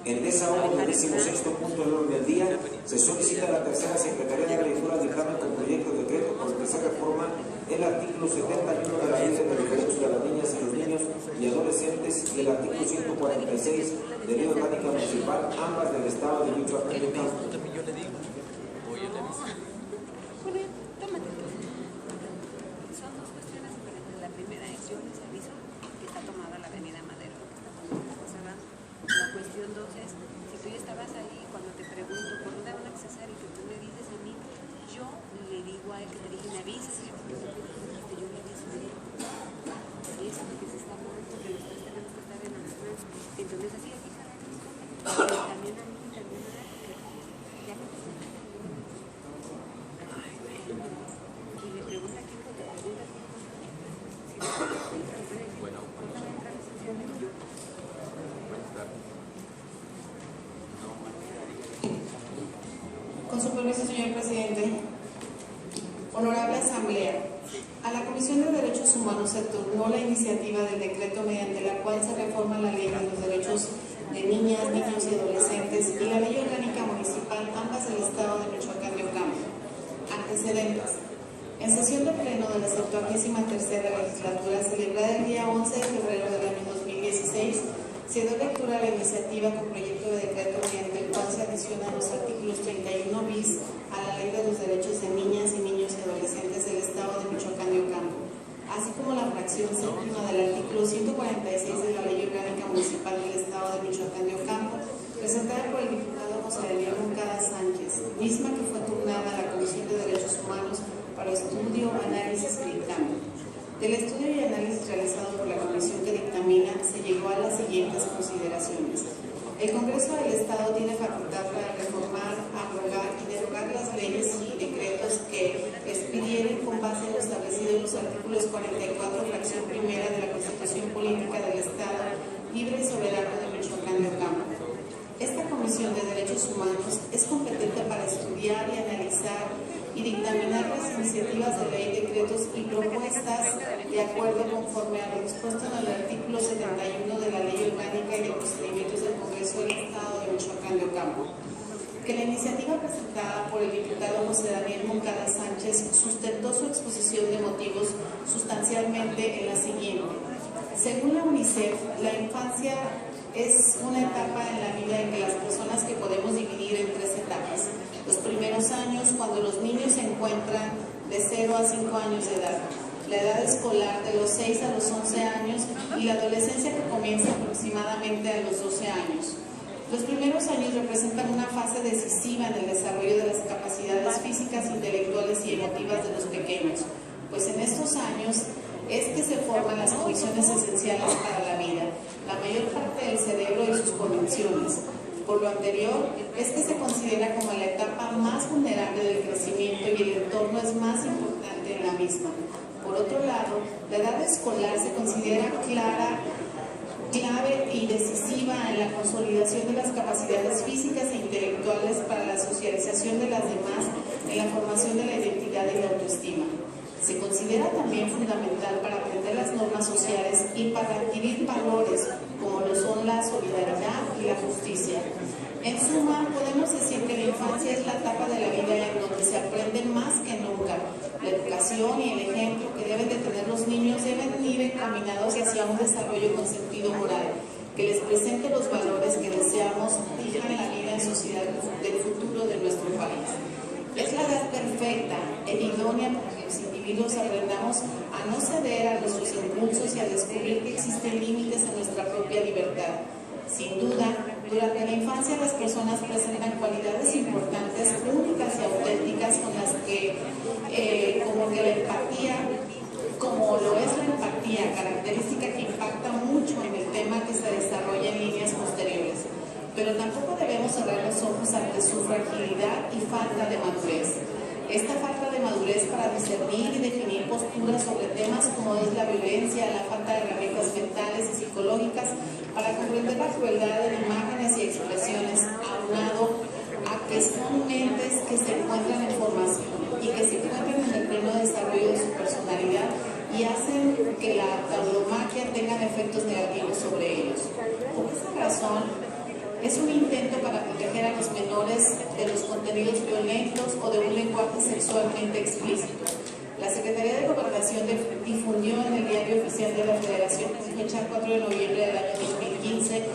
En desahogo del 16º punto del orden del día, se solicita a la tercera Secretaría de Lectura dictamen con proyecto de decreto por el que se reforma el artículo 71 de la Ley de los Derechos de las Niñas y los Niños y Adolescentes y el artículo 146 de Ley Orgánica Municipal, ambas del Estado de Michoacán. Son dos cuestiones diferentes. La primera es, yo les aviso que está tomada la avenida Madero, que está totalmente cerrada. La cuestión dos es, si tú ya estabas ahí, cuando te pregunto por dónde van a accesar y que tú me dices a mí, yo le digo a él que te dije, me avisas, y yo le aviso a él. Y eso porque se está hablando, porque nosotros tenemos que estar en la misma. Entonces así aquí también a mí, también a él, ya me presentan. Y le pregunta quién te pregunta. Bueno, con su permiso, señor presidente. Honorable Asamblea, a la Comisión de Derechos Humanos se turnó la iniciativa del decreto mediante la cual se reforma la Ley de los Derechos de Niñas, Niños y Adolescentes y la Ley Orgánica Municipal, ambas del Estado de Michoacán de Ocampo. Antecedentes. En sesión de pleno de la 73ª legislatura, celebrada el día 11 de febrero del año 2016, se dio lectura a la iniciativa con proyecto de decreto mediante el cual se adicionan los artículos 31 bis a la Ley de los Derechos de Niñas y Niños y Adolescentes del Estado de Michoacán de Ocampo, así como la fracción séptima del artículo 146 de la Ley Orgánica Municipal del Estado de Michoacán de Ocampo, presentada por el diputado José Daniel Moncada Sánchez, misma que fue turnada a la Comisión de Derechos Humanos para estudio, análisis y dictamen. Del estudio y análisis realizado por la comisión que dictamina, se llegó a las siguientes consideraciones. El Congreso del Estado tiene facultad para reformar, abrogar y derogar las leyes y decretos que expidieren con base en lo establecido en los artículos 44, fracción primera de la Constitución Política del Estado Libre y Soberano de Michoacán de Ocampo. Esta Comisión de Derechos Humanos es competente para estudiar y analizar y dictaminar las iniciativas de ley, decretos y propuestas de acuerdo conforme a lo dispuesto en el artículo 71 de la Ley Orgánica y de Procedimientos del Congreso del Estado de Michoacán de Ocampo. Que la iniciativa presentada por el diputado José Daniel Moncada Sánchez sustentó su exposición de motivos sustancialmente en la siguiente. Según la UNICEF, la infancia es una etapa en la vida en que las personas que podemos dividir en tres etapas. Los primeros años, cuando los niños se encuentran de 0 a 5 años de edad, la edad escolar de los 6 a los 11 años y la adolescencia que comienza aproximadamente a los 12 años. Los primeros años representan una fase decisiva en el desarrollo de las capacidades físicas, intelectuales y emotivas de los pequeños, pues en estos años es que se forman las condiciones esenciales para la vida, la mayor parte del cerebro y sus conexiones. Por lo anterior, es que se considera como la etapa más vulnerable del crecimiento y el entorno es más importante en la misma. Por otro lado, la edad escolar se considera clave y decisiva en la consolidación de las capacidades físicas e intelectuales para la socialización de las demás, en la formación de la identidad y la autoestima. Se considera también fundamental para aprender las normas sociales y para adquirir valores como lo son la solidaridad y la justicia. En suma, podemos decir que la infancia es la etapa de la vida en donde se aprende más que nunca. La educación y el ejemplo que deben de tener los niños deben ir encaminados hacia un desarrollo con sentido moral, que les presente los valores que deseamos fijan la vida en sociedad del futuro de nuestro país. Es la edad perfecta, idónea para que los individuos aprendamos a no ceder a nuestros impulsos y a descubrir que existen límites en nuestra propia libertad. Sin duda, durante la infancia las personas presentan cualidades importantes, únicas y auténticas con las que, como lo es la empatía, característica que impacta mucho en el tema que se desarrolla en líneas posteriores. Pero tampoco debemos cerrar los ojos ante su fragilidad y falta de madurez. Esta falta de madurez para discernir y definir posturas sobre temas como es la violencia, la falta de herramientas mentales y psicológicas para comprender la crueldad en imágenes y expresiones, aunado a que son mentes que se encuentran en formación y que se encuentran en el pleno desarrollo de su personalidad y hacen que la tauromaquia tenga efectos negativos sobre ellos. Por esa razón, Es un intento para proteger a los menores de los contenidos violentos o de un lenguaje sexualmente explícito. La Secretaría de Gobernación difundió en el Diario Oficial de la Federación, fecha 4 de noviembre del año 2015,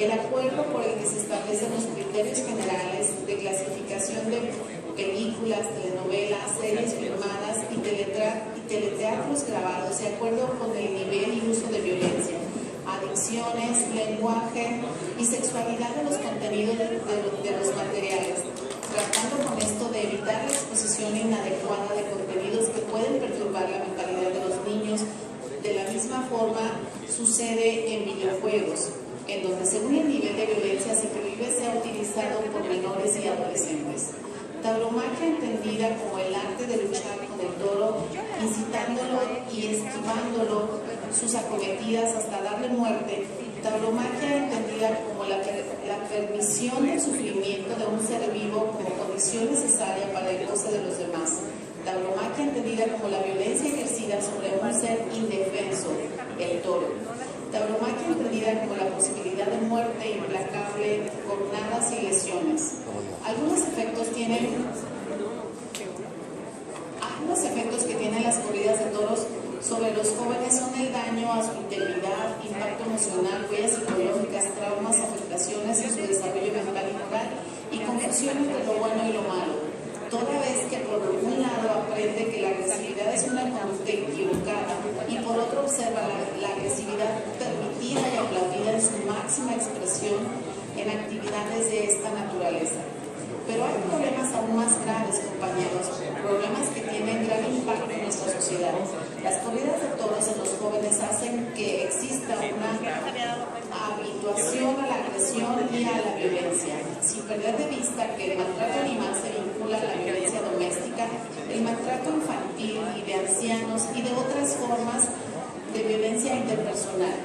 el acuerdo por el que se establecen los criterios generales de clasificación de películas, telenovelas, series filmadas y teleteatros grabados de acuerdo con el nivel y uso de violencia, adicciones, lenguaje y sexualidad de los contenidos de los materiales, tratando con esto de evitar la exposición inadecuada de contenidos que pueden perturbar la mentalidad de los niños. De la misma forma sucede en videojuegos, en donde según el nivel de violencia se prohíbe sea utilizado por menores y adolescentes. Tauromaquia, entendida como el arte de luchar con el toro, incitándolo y esquivándolo sus acometidas hasta darle muerte. Tauromaquia, entendida como la permisión del sufrimiento de un ser vivo como condición necesaria para el goce de los demás. Tauromaquia, entendida como la violencia ejercida sobre un ser indefenso, el toro. Tauromaquia, entendida como la posibilidad de muerte implacable, jornadas y lesiones. Algunos efectos que tienen las corridas de toros sobre los jóvenes son el daño a su integridad, impacto emocional, huellas psicológicas, traumas, afectaciones en su desarrollo mental y moral y confusión entre lo bueno y lo malo. Toda vez que por un lado aprende que la agresividad es una conducta equivocada y por otro observa la agresividad permitida y aplaudida en su máxima expresión en actividades de esta naturaleza. Pero hay problemas aún más graves, compañeros, problemas que tienen gran impacto en nuestra sociedad. Las corridas de toros en los jóvenes hacen que exista una habituación a la agresión y a la violencia, sin perder de vista que el maltrato animal se vincula a la violencia doméstica, el maltrato infantil y de ancianos y de otras formas de violencia interpersonal.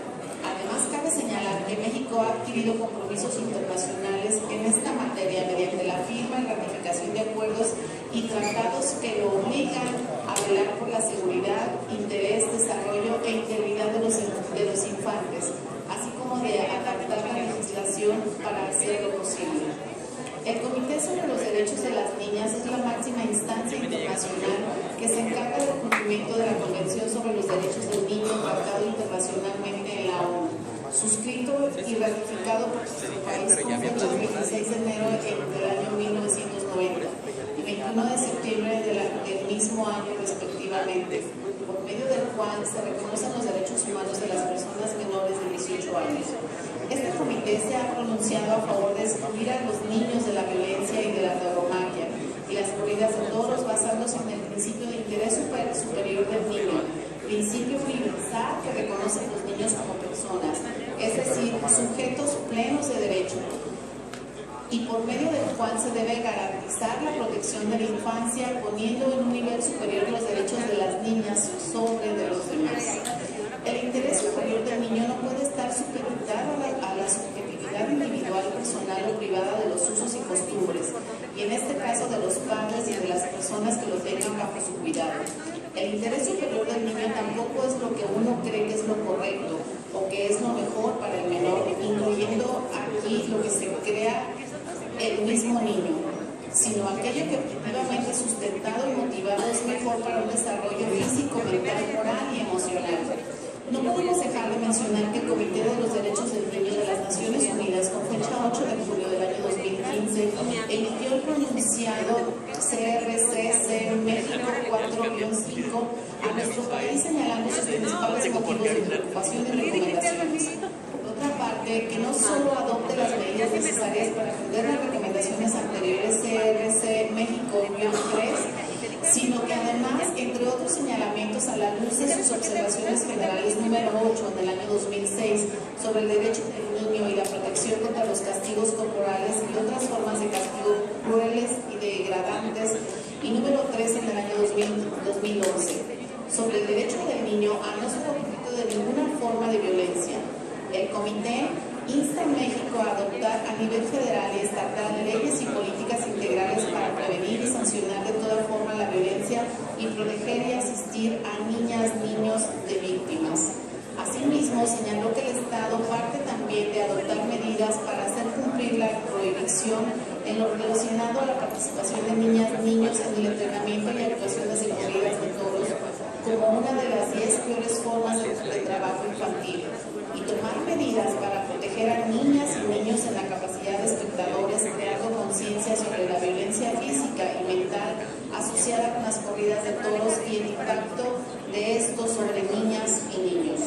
Además, cabe señalar que México ha adquirido compromisos internacionales en esta materia mediante la firma y ratificación de acuerdos y tratados que lo obligan a velar por la seguridad, interés, desarrollo e integridad de los infantes, así como de adaptar la legislación para hacerlo posible. El Comité sobre los Derechos de las Niñas es la máxima instancia internacional que se encarga del cumplimiento de la Convención sobre los Derechos del Niño, tratado internacionalmente en la ONU, suscrito y ratificado por su país con fecha del 16 de enero del año 1990 y 21 de septiembre del mismo año respectivamente, por medio del cual se reconocen los derechos humanos de las personas menores de 18 años. Este comité se ha pronunciado a favor de excluir a los niños de la violencia y de la tauromaquia y las corridas de toros basándose en el principio de interés superior del niño, principio universal que reconoce a los niños como personas, es decir, sujetos plenos de derecho, y por medio del cual se debe garantizar la protección de la infancia poniendo en un nivel superior los derechos de las niñas sobre de los demás. El interés superior del niño no puede estar supeditado a la subjetividad individual, personal o privada de los usos y costumbres, y en este caso de los padres y de las personas que lo tengan bajo su cuidado. El interés superior del niño tampoco es lo que uno cree que es lo correcto o que es lo mejor para el menor, incluyendo aquí lo que se crea el mismo niño, sino aquello que objetivamente sustentado y motivado es mejor para un desarrollo físico, mental, moral y emocional. No podemos dejar de mencionar que el Comité de los Derechos del Niño de las Naciones Unidas, con fecha 8 de julio del año 2015, emitió el pronunciado CRC México 4-5 a nuestro país señalando sus principales motivos de preocupación y recomendaciones. Por otra parte, que no solo adopte las medidas necesarias para atender las recomendaciones anteriores CRC México 3, sino que además, entre otros señalamientos a la luz de sus observaciones generales número 8 del año 2006 sobre el derecho del niño y la protección contra los castigos corporales y otras formas de castigo crueles y degradantes, y número 3 en el año 2011 sobre el derecho del niño a no ser objeto de ninguna forma de violencia. El comité insta a México a adoptar a nivel federal y estatal leyes y políticas integrales para prevenir y sancionar de toda forma la violencia y proteger y asistir a niñas, niños de víctimas. Asimismo, señaló que el Estado parte también de adoptar medidas para hacer cumplir atención en lo relacionado a la participación de niñas, niños en el entrenamiento y actuaciones de corridas de toros como una de las 10 peores formas de trabajo infantil y tomar medidas para proteger a niñas y niños en la capacidad de espectadores, creando conciencia sobre la violencia física y mental asociada con las corridas de toros y el impacto de esto sobre niñas y niños.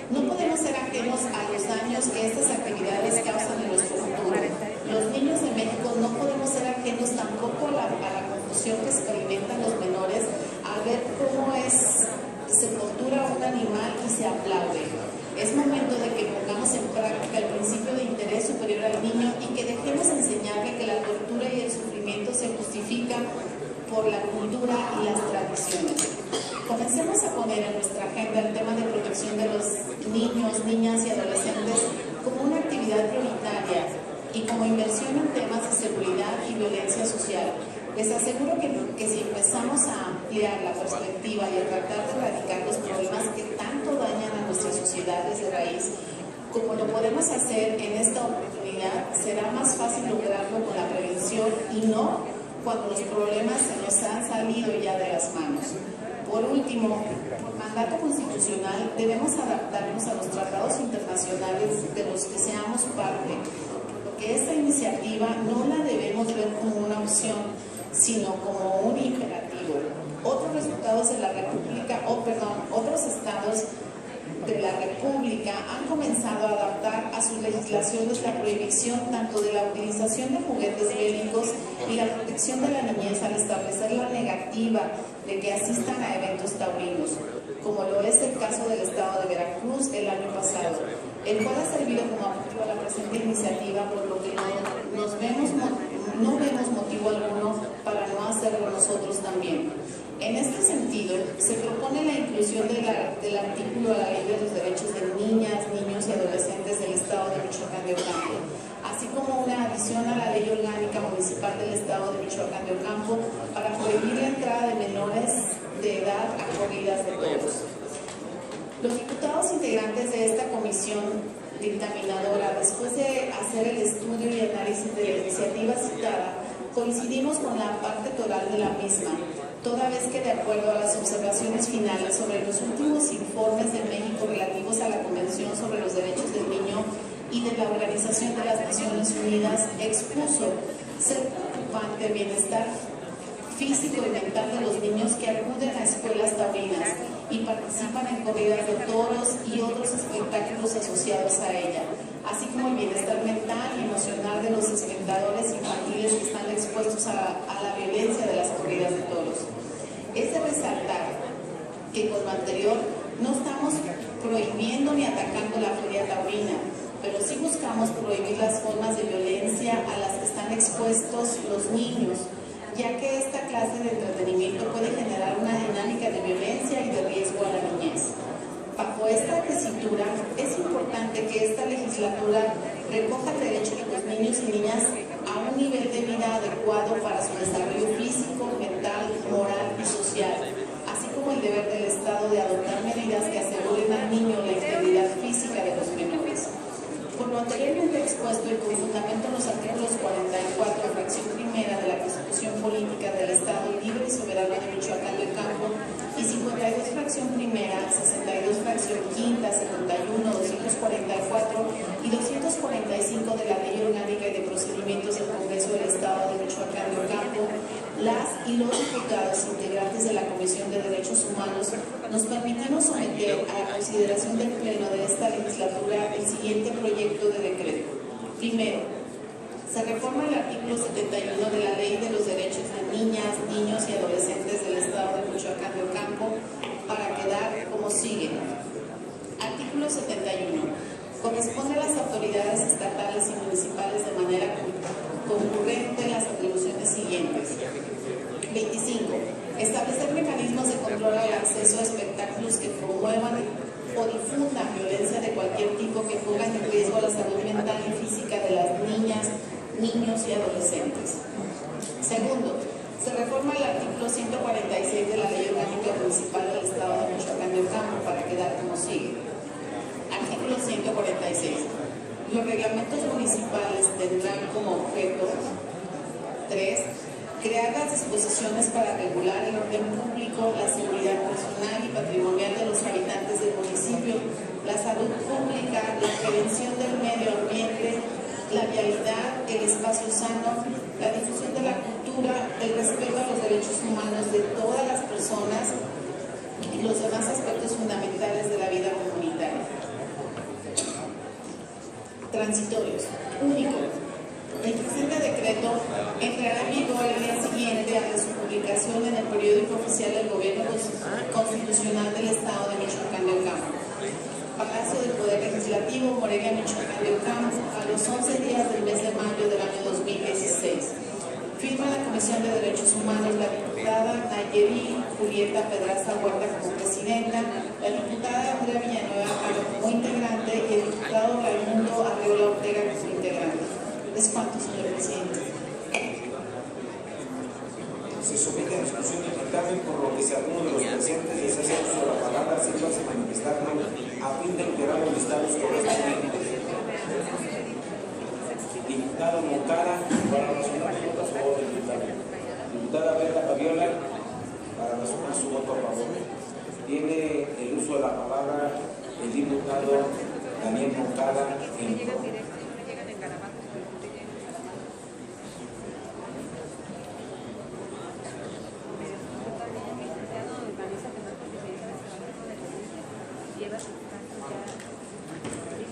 No podemos ser ajenos a los daños que estas actividades causan en nuestro futuro. Los niños de México no podemos ser ajenos tampoco a la confusión que experimentan los menores al ver cómo se tortura a un animal y se aplaude. Es momento de que pongamos en práctica el principio de interés superior al niño y que dejemos enseñarle que la tortura y el sufrimiento se justifican por la cultura y las tradiciones. Comencemos a poner en nuestra agenda el tema de protección de los niños, niñas y adolescentes como una actividad prioritaria y como inversión en temas de seguridad y violencia social. Les aseguro que si empezamos a ampliar la perspectiva y a tratar de erradicar los problemas que tanto dañan a nuestras sociedades de raíz, como lo podemos hacer en esta oportunidad, será más fácil lograrlo con la prevención y no cuando los problemas se nos han salido ya de las manos. Por último, por mandato constitucional debemos adaptarnos a los tratados internacionales de los que seamos parte, porque esta iniciativa no la debemos ver como una opción, sino como un imperativo. Otros estados de la República de la República han comenzado a adaptar a sus legislaciones la prohibición tanto de la utilización de juguetes bélicos y la protección de la niñez al establecer la negativa de que asistan a eventos taurinos, como lo es el caso del estado de Veracruz el año pasado, el cual ha servido como apoyo a la presente iniciativa, por lo que no vemos motivo alguno para no hacerlo nosotros también. En este sentido, se propone la inclusión del artículo a la Ley de los Derechos de Niñas, Niños y Adolescentes del Estado de Michoacán de Ocampo, así como una adición a la Ley Orgánica Municipal del Estado de Michoacán de Ocampo para prohibir la entrada de menores de edad a corridas de toros. Los diputados integrantes de esta comisión dictaminadora, después de hacer el estudio y análisis de la iniciativa citada, coincidimos con la parte toral de la misma, toda vez que de acuerdo a las observaciones finales sobre los últimos informes de México relativos a la Convención sobre los Derechos del Niño y de la Organización de las Naciones Unidas, expuso ser preocupante el bienestar físico y mental de los niños que acuden a escuelas taurinas y participan en corridas de toros y otros espectáculos asociados a ella, así como el bienestar mental y emocional de los espectadores infantiles que están expuestos a la violencia de las corridas de toros. Es de resaltar que con lo anterior no estamos prohibiendo ni atacando la feria taurina, pero sí buscamos prohibir las formas de violencia a las que están expuestos los niños, ya que esta clase de entretenimiento puede generar una dinámica de violencia y de riesgo a la niñez. Bajo esta tesitura, es importante que esta legislatura recoja el derecho de los niños y niñas a un nivel de vida adecuado para su desarrollo físico, mental, moral y social, así como el deber del Estado de adoptar medidas que aseguren al niño la integridad física de los menores. Por lo anteriormente expuesto y con fundamento en los artículos 44, fracción primera de la Constitución Política del Estado Libre y Soberano de Michoacán del Campo y 52, fracción primera, 62, fracción quinta, 71, 244 y 245 de la Ley Orgánica y de Procedimientos del Congreso del Estado de Michoacán del Campo, las y los diputados integrantes de la Comisión de Derechos Humanos nos permitimos someter a la consideración del Pleno de esta legislatura el siguiente proyecto de decreto. Primero, se reforma el artículo 71 de la Ley de los Derechos de Niñas, Niños y Adolescentes del Estado de Michoacán de Ocampo para quedar como sigue. Artículo 71. Corresponde a las autoridades estatales y municipales de manera concurrente las atribuciones siguientes. 25. Establecer mecanismos de control al acceso a espectáculos que promuevan o difundan violencia de cualquier tipo que pongan en riesgo la salud mental y física de las niñas, niños y adolescentes. Segundo, se reforma el artículo 146 de la Ley Orgánica Municipal del Estado de Michoacán de Ocampo para quedar como sigue. Artículo 146. Los reglamentos municipales tendrán como objeto 3. Crear las disposiciones para regular el orden público, la seguridad personal y patrimonial de los habitantes del municipio, la salud pública, la prevención del medio ambiente, la vialidad, el espacio sano, la difusión de la cultura, el respeto a los derechos humanos de todas las personas y los demás aspectos fundamentales de la vida comunitaria. Transitorios. Único. El presente decreto entrará en vigor el día siguiente a su publicación en el periódico oficial del Gobierno Constitucional del Estado de Michoacán de Ocampo. Palacio del Poder Legislativo, Morelia, Michoacán de Ocampo, a los 11 días del mes de mayo del año 2016. Firma la Comisión de Derechos Humanos la diputada Nayeli Julieta Pedraza Huerta como presidenta, la diputada Andrea Villanueva como integrante y el diputado Raimundo Arreola Ortega como integrante. ¿Es cuánto, señor presidente? Se somete a discusión y dictamen, por lo que si alguno de los presentes desea uso de la palabra, sírvase a manifestarlo a fin de integrar los listados correspondientes. Diputado Moncada, para razonar su voto a favor del diputado. Diputada Berta Fabiola, para razonar su voto a favor. Tiene el uso de la palabra el diputado Daniel Moncada en pro.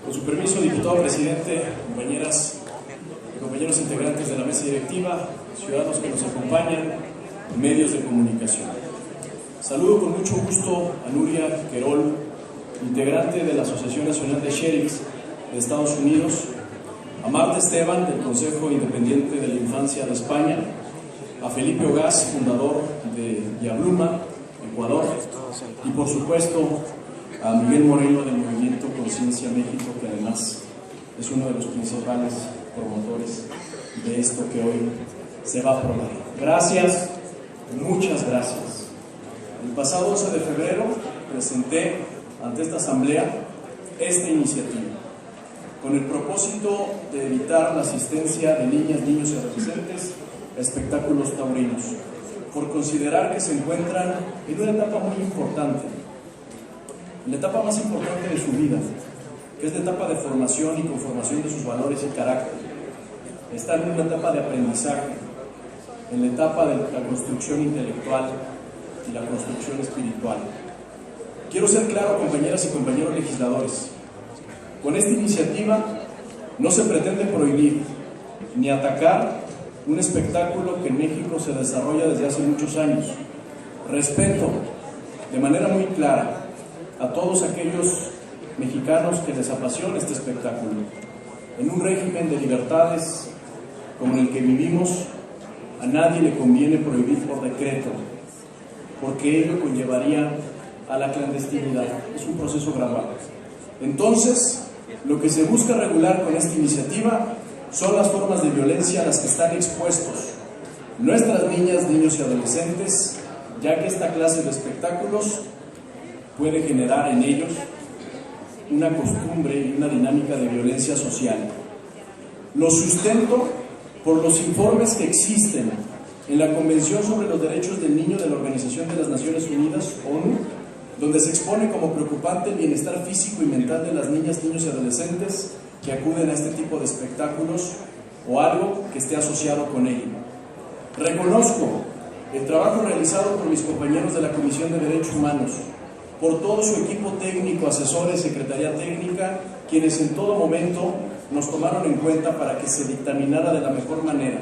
Con su permiso, diputado presidente, compañeras y compañeros integrantes de la mesa directiva, ciudadanos que nos acompañan, medios de comunicación. Saludo con mucho gusto a Nuria Querol, integrante de la Asociación Nacional de Sheriffs de Estados Unidos, a Marta Esteban, del Consejo Independiente de la Infancia de España, a Felipe Ogaz, fundador de Yabluma, Ecuador, y por supuesto a Miguel Moreno del Movimiento Conciencia México, que además es uno de los principales promotores de esto que hoy se va a aprobar. Gracias, muchas gracias. El pasado 12 de febrero presenté ante esta asamblea esta iniciativa con el propósito de evitar la asistencia de niñas, niños y adolescentes a espectáculos taurinos, por considerar que se encuentran en una etapa muy importante, la etapa más importante de su vida, que es la etapa de formación y conformación de sus valores y carácter. Están en una etapa de aprendizaje, en la etapa de la construcción intelectual y la construcción espiritual. Quiero ser claro, compañeras y compañeros legisladores, con esta iniciativa no se pretende prohibir ni atacar un espectáculo que en México se desarrolla desde hace muchos años. Respeto de manera muy clara a todos aquellos mexicanos que les apasiona este espectáculo. En un régimen de libertades como el que vivimos, a nadie le conviene prohibir por decreto, porque ello conllevaría a la clandestinidad. Es un proceso gradual. Entonces, lo que se busca regular con esta iniciativa son las formas de violencia a las que están expuestos nuestras niñas, niños y adolescentes, ya que esta clase de espectáculos puede generar en ellos una costumbre y una dinámica de violencia social. Lo sustento por los informes que existen en la Convención sobre los Derechos del Niño de la Organización de las Naciones Unidas, ONU, donde se expone como preocupante el bienestar físico y mental de las niñas, niños y adolescentes que acuden a este tipo de espectáculos o algo que esté asociado con ello. Reconozco el trabajo realizado por mis compañeros de la Comisión de Derechos Humanos, por todo su equipo técnico, asesores, secretaría técnica, quienes en todo momento nos tomaron en cuenta para que se dictaminara de la mejor manera.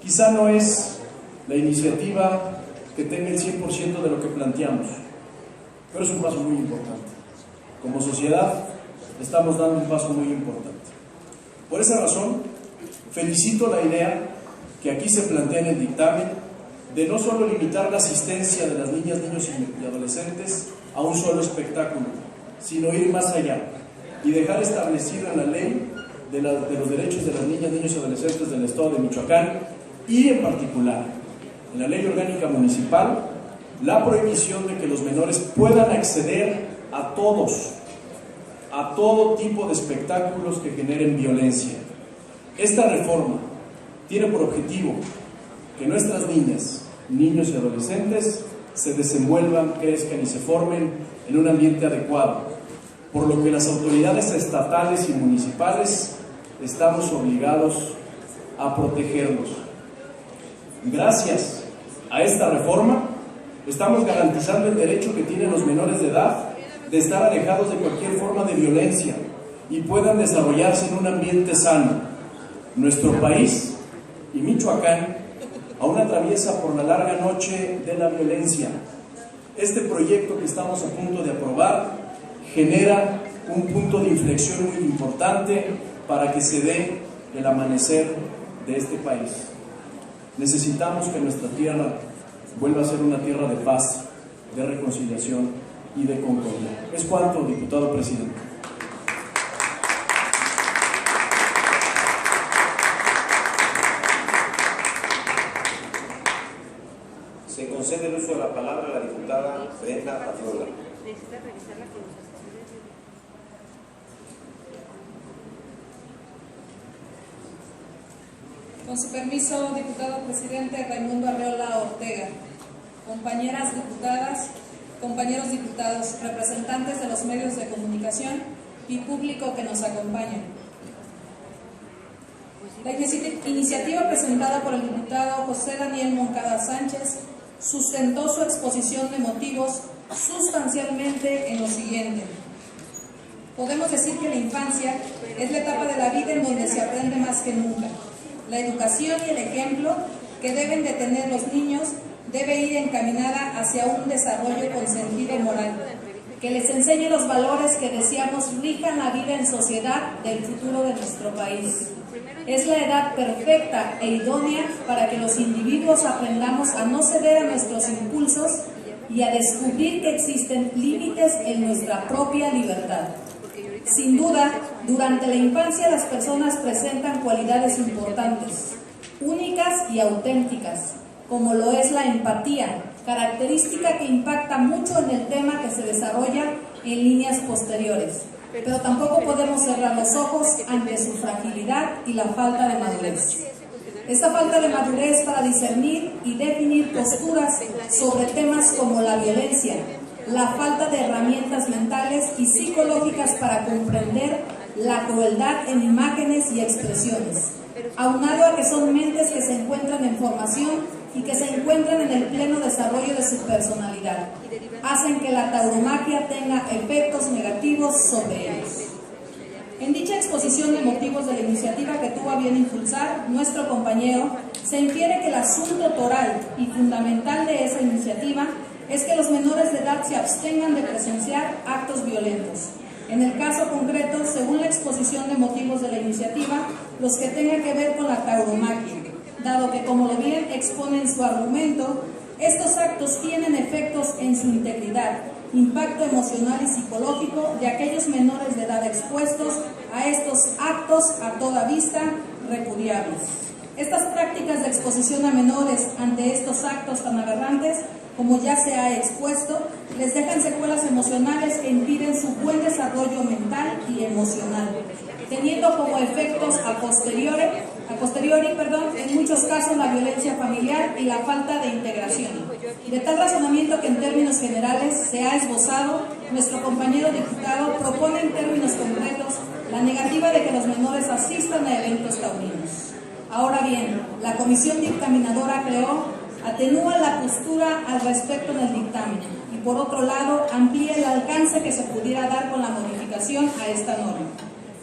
Quizá no es la iniciativa que tenga el 100% de lo que planteamos, pero es un paso muy importante. Como sociedad estamos dando un paso muy importante. Por esa razón, felicito la idea que aquí se plantea en el dictamen de no solo limitar la asistencia de las niñas, niños y adolescentes a un solo espectáculo, sino ir más allá y dejar establecido en la ley de los derechos de las niñas, niños y adolescentes del Estado de Michoacán y en particular en la ley orgánica municipal la prohibición de que los menores puedan acceder a todos a todo tipo de espectáculos que generen violencia. Esta reforma tiene por objetivo que nuestras niñas, niños y adolescentes se desenvuelvan, crezcan y se formen en un ambiente adecuado, por lo que las autoridades estatales y municipales estamos obligados a protegerlos. Gracias a esta reforma, estamos garantizando el derecho que tienen los menores de edad de estar alejados de cualquier forma de violencia y puedan desarrollarse en un ambiente sano. Nuestro país y Michoacán aún atraviesa por la larga noche de la violencia. Este proyecto que estamos a punto de aprobar genera un punto de inflexión muy importante para que se dé el amanecer de este país. Necesitamos que nuestra tierra vuelva a ser una tierra de paz, de reconciliación y de concordia. Es cuanto, diputado presidente. Se concede el uso de la palabra a la diputada Brenda Arreola. Necesita revisarla con los asesores. Con su permiso, diputado presidente Raimundo Arreola Ortega, compañeras diputadas, compañeros diputados, representantes de los medios de comunicación y público que nos acompaña. La iniciativa presentada por el diputado José Daniel Moncada Sánchez sustentó su exposición de motivos sustancialmente en lo siguiente. Podemos decir que la infancia es la etapa de la vida en donde se aprende más que nunca. La educación y el ejemplo que deben de tener los niños debe ir encaminada hacia un desarrollo con sentido moral, que les enseñe los valores que deseamos rijan la vida en sociedad del futuro de nuestro país. Es la edad perfecta e idónea para que los individuos aprendamos a no ceder a nuestros impulsos y a descubrir que existen límites en nuestra propia libertad. Sin duda, durante la infancia las personas presentan cualidades importantes, únicas y auténticas, como lo es la empatía, característica que impacta mucho en el tema que se desarrolla en líneas posteriores. Pero tampoco podemos cerrar los ojos ante su fragilidad y la falta de madurez. Esta falta de madurez para discernir y definir posturas sobre temas como la violencia, la falta de herramientas mentales y psicológicas para comprender la crueldad en imágenes y expresiones, aunado a que son mentes que se encuentran en formación y que se encuentran en el pleno desarrollo de su personalidad, hacen que la tauromaquia tenga efectos negativos sobre ellos. En dicha exposición de motivos de la iniciativa que tuvo a bien impulsar nuestro compañero, se infiere que el asunto toral y fundamental de esa iniciativa es que los menores de edad se abstengan de presenciar actos violentos. En el caso concreto, según la exposición de motivos de la iniciativa, los que tengan que ver con la tauromaquia, dado que, como lo bien expone en su argumento, estos actos tienen efectos en su integridad, impacto emocional y psicológico de aquellos menores de edad expuestos a estos actos a toda vista repudiables. Estas prácticas de exposición a menores ante estos actos tan aberrantes, como ya se ha expuesto, les dejan secuelas emocionales que impiden su buen desarrollo mental y emocional, teniendo como efectos a posteriori, en muchos casos la violencia familiar y la falta de integración. De tal razonamiento que en términos generales se ha esbozado, nuestro compañero diputado propone en términos concretos la negativa de que los menores asistan a eventos taurinos. Ahora bien, la comisión dictaminadora atenúa la postura al respecto en el dictamen y por otro lado amplía el alcance que se pudiera dar con la modificación a esta norma.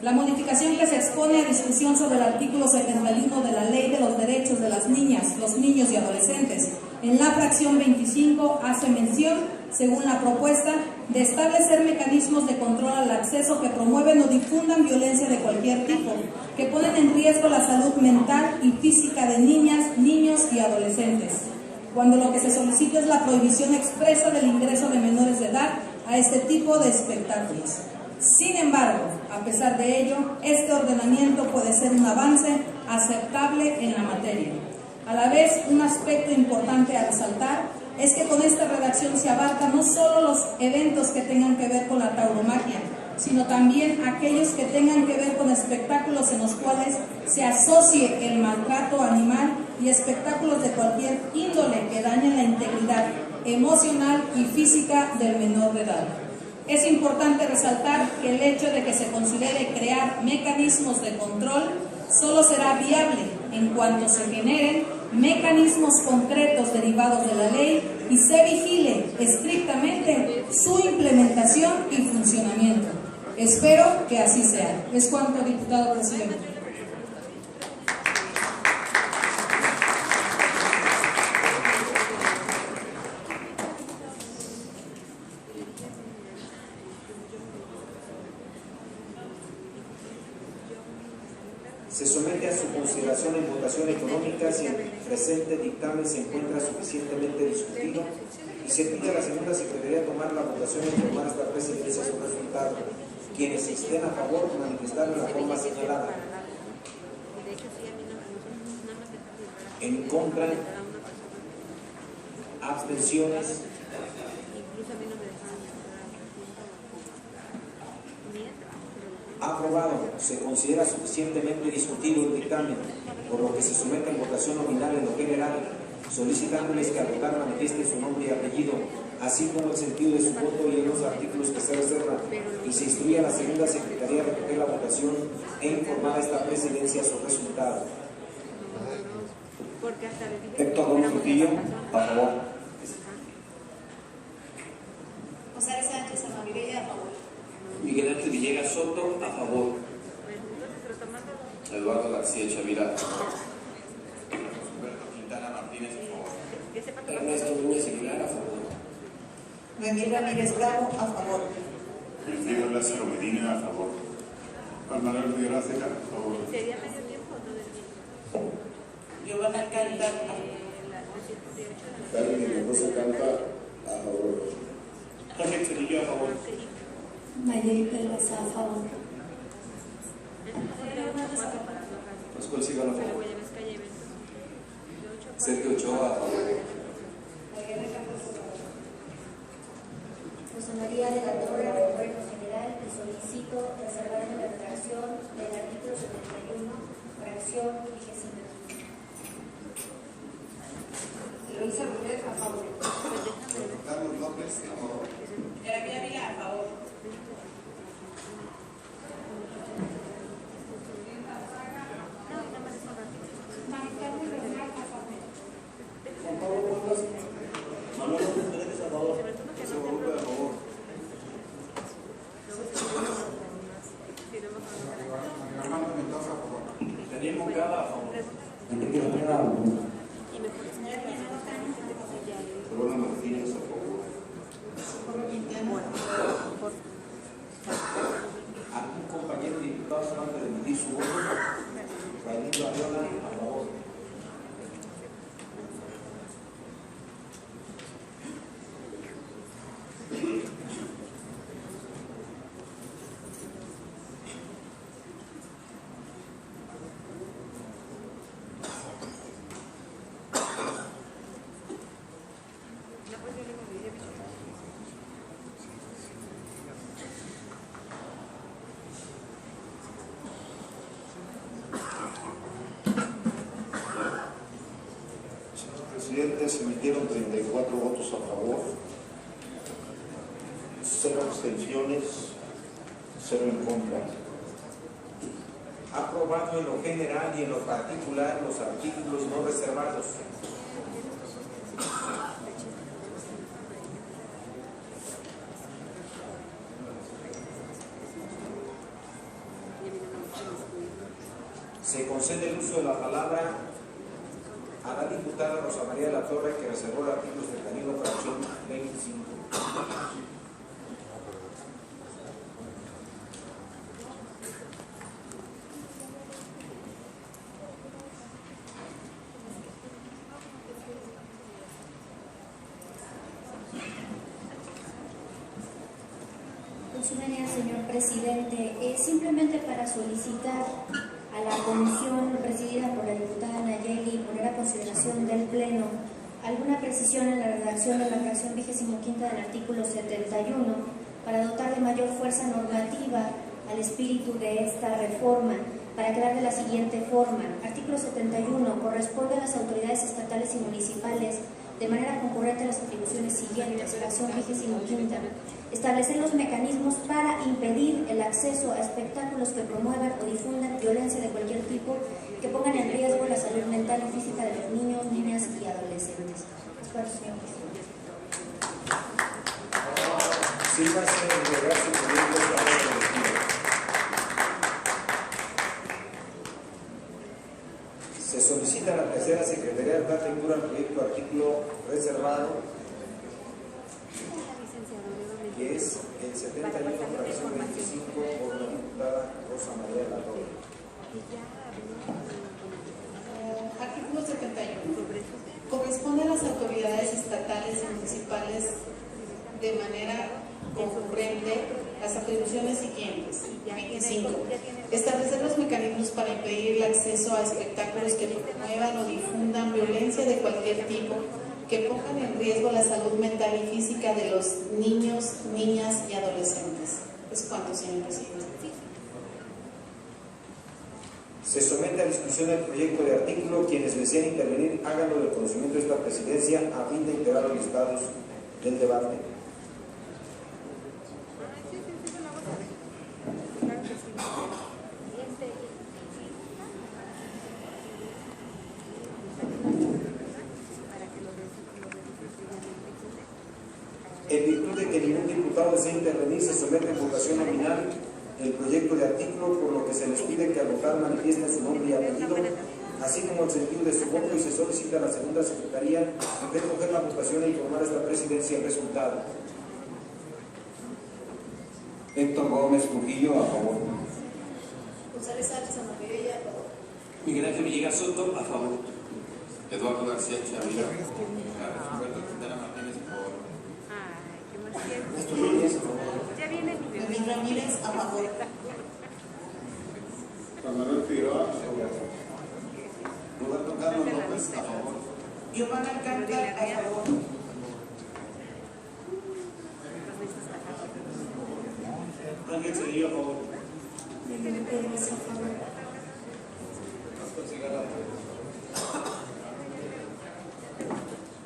La modificación que se expone a discusión sobre el artículo 71 de la Ley de los Derechos de las Niñas, los Niños y Adolescentes, en la fracción 25 hace mención, según la propuesta, de establecer mecanismos de control al acceso que promueven o difundan violencia de cualquier tipo, que ponen en riesgo la salud mental y física de niñas, niños y adolescentes, cuando lo que se solicita es la prohibición expresa del ingreso de menores de edad a este tipo de espectáculos. Sin embargo, a pesar de ello, este ordenamiento puede ser un avance aceptable en la materia. A la vez, un aspecto importante a resaltar es que con esta redacción se abarca no solo los eventos que tengan que ver con la tauromaquia, sino también aquellos que tengan que ver con espectáculos en los cuales se asocie el maltrato animal y espectáculos de cualquier índole que dañen la integridad emocional y física del menor de edad. Es importante resaltar que el hecho de que se considere crear mecanismos de control solo será viable en cuanto se generen mecanismos concretos derivados de la ley y se vigile estrictamente su implementación y funcionamiento. Espero que así sea. Es cuanto, diputado presidente. Se somete a su consideración en votación económica si el presente dictamen se encuentra suficientemente discutido y se pide a la segunda Secretaría tomar la votación y informar a esta presidencia su resultado. Quienes estén a favor manifestarlo en la forma señalada. En contra, abstenciones. Aprobado. Se considera suficientemente discutido el dictamen, por lo que se somete en votación nominal en lo general, solicitándoles que al votar manifiesten su nombre y apellido, así como el sentido de su voto y en los artículos que se reservan, y se instruye a la segunda Secretaría a recoger la votación e informar a esta presidencia su resultado. Héctor Gómez Rutillo, a favor. José Sánchez Amavirella, a favor. Miguel Ángel Villegas Soto, a favor. Eduardo García Chavira, a favor. Humberto Quintana Martínez, a favor. Ernesto Núñez Aguilar, a favor. Noemí Ramírez Bravo, a favor. Wilfrido Lázaro Medina, a favor. Juan Manuel Rivera Ceja, a favor. ¿Sería medio tiempo o todo el tiempo? Giovanna Alcántara, Carmen Mendoza Canta, a favor. Jorge Cerillo, a favor. Nayeli Pérez, a favor. Pascual Sigano, a favor. Sergio Ochoa, a favor. José María de la Torre, Gobierno General, y solicito reservar la redacción del artículo 71, fracción 20. Luisa Rubén, a favor. Carlos López, a favor. Jeremia Vila, a favor. Mari Carmen Bernal, a favor. Juan Pablo Cuentas, Manuel López Pérez, a favor. José Guadalupe, a favor. Armando Mendoza, a favor. Daniel Moncada, a favor. Enrique Rivera, a favor. Corona Martínez, a favor. ¿Algún compañero diputado antes de emitir su voto? Raimundo Arriola, a favor. Se emitieron 34 votos a favor, 0 abstenciones, 0 en contra. Aprobado en lo general y en lo particular los artículos no reservados. Se concede el uso de la palabra a la diputada Rosa María de la Torre, que reservó el artículo 71, fracción 25. Con su manera, señor presidente, simplemente para solicitar a la comisión presidida por la diputada Nayeli poner a consideración del Pleno alguna precisión en la redacción de la fracción 25ª del artículo 71, para dotar de mayor fuerza normativa al espíritu de esta reforma, para quedar de la siguiente forma. Artículo 71. Corresponde a las autoridades estatales y municipales, de manera concurrente, a las atribuciones siguientes. Fracción 25ª. Establecer los mecanismos para impedir el acceso a espectáculos que promuevan o difundan violencia de cualquier tipo que pongan en riesgo la salud mental y física de los niños, niñas y adolescentes. Sírvase de integrar su proyecto de la ley electiva. Se solicita a la tercera Secretaría dar lectura al proyecto artículo reservado, que es el 71, fracción 25, por la diputada Rosa María Latorre. Artículo 71. Corresponde a las autoridades estatales y municipales de manera concurrente las atribuciones siguientes. 25. Establecer los mecanismos para impedir el acceso a espectáculos que promuevan o difundan violencia de cualquier tipo que pongan en riesgo la salud mental y física de los niños, niñas y adolescentes. ¿Es cuánto, señor presidente? Se somete a discusión el proyecto de artículo. Quienes deseen intervenir, háganlo del conocimiento de esta presidencia a fin de integrar los listados del debate. En virtud de que ningún diputado desea intervenir, se somete en votación nominal el proyecto de artículo, por lo que se les pide que al votar manifiesten su nombre y apellido, así como el sentido de su voto, y se solicita a la segunda secretaría recoger la votación e informar a esta presidencia el resultado. Héctor Gómez Trujillo, a favor. González Sánchez Amarillo, a favor. Miguel Ángel Villegas Soto, a favor. Eduardo García Chavira. Roberto Quintana Martínez, a favor. Néstor Ramírez, ya viene Luis Ramírez, a favor. Juan Manuel Figueroa, a favor. Roberto Carlos López, a favor. Giovanna Alcántara, a favor. Ángel Cedillo, a favor. Miguel Pérez, a favor.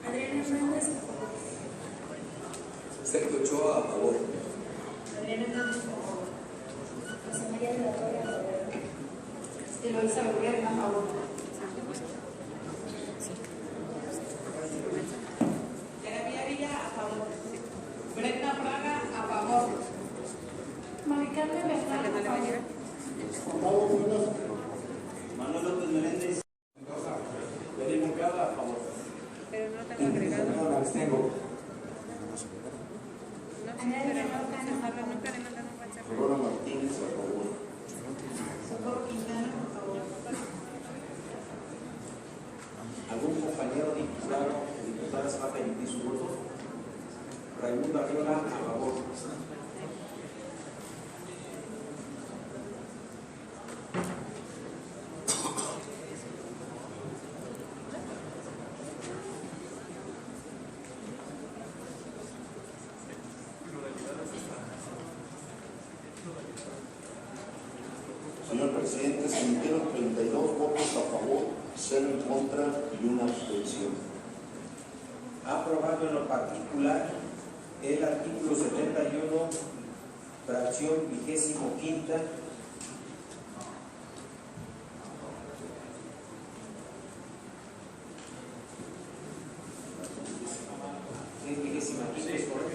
Adriana Hernández, a favor. Sergio Ochoa, a favor. Adriana Hernández, a favor. Rosa María de la Torre, a favor. Eloisa Burguer, a favor. Yeremia Villa, a favor. Brenda Braga, a favor. Maricarmen Bernal, a favor. Manuel López Meléndez. Denis Moncada, a favor. pero no tengo agregado. No, me abstengo. Aurora Martínez, a favor. Socorro Quintana, a favor. ¿Algún compañero diputado o diputada se va a permitir su voto? Raimundo Arriola, a favor. Señor presidente, se emitieron 32 votos a favor, 0 en contra y 1 abstención. Aprobado en lo particular el artículo 71, fracción 25ª, es correcto.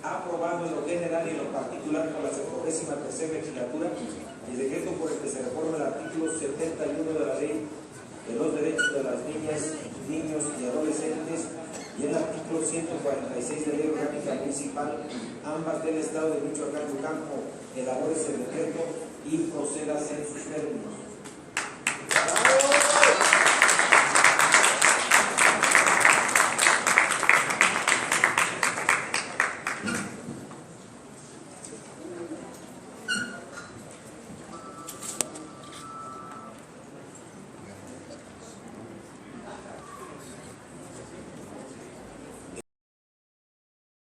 Aprobado en lo general y en lo particular por la 73ª legislatura el decreto por el que se reforma el artículo 71 de la Ley de los Derechos de las Niñas, Niños y Adolescentes y el artículo 146 de la Ley Orgánica Municipal, ambas del Estado de Michoacán, Ocampo, elabore ese decreto y proceda en sus términos.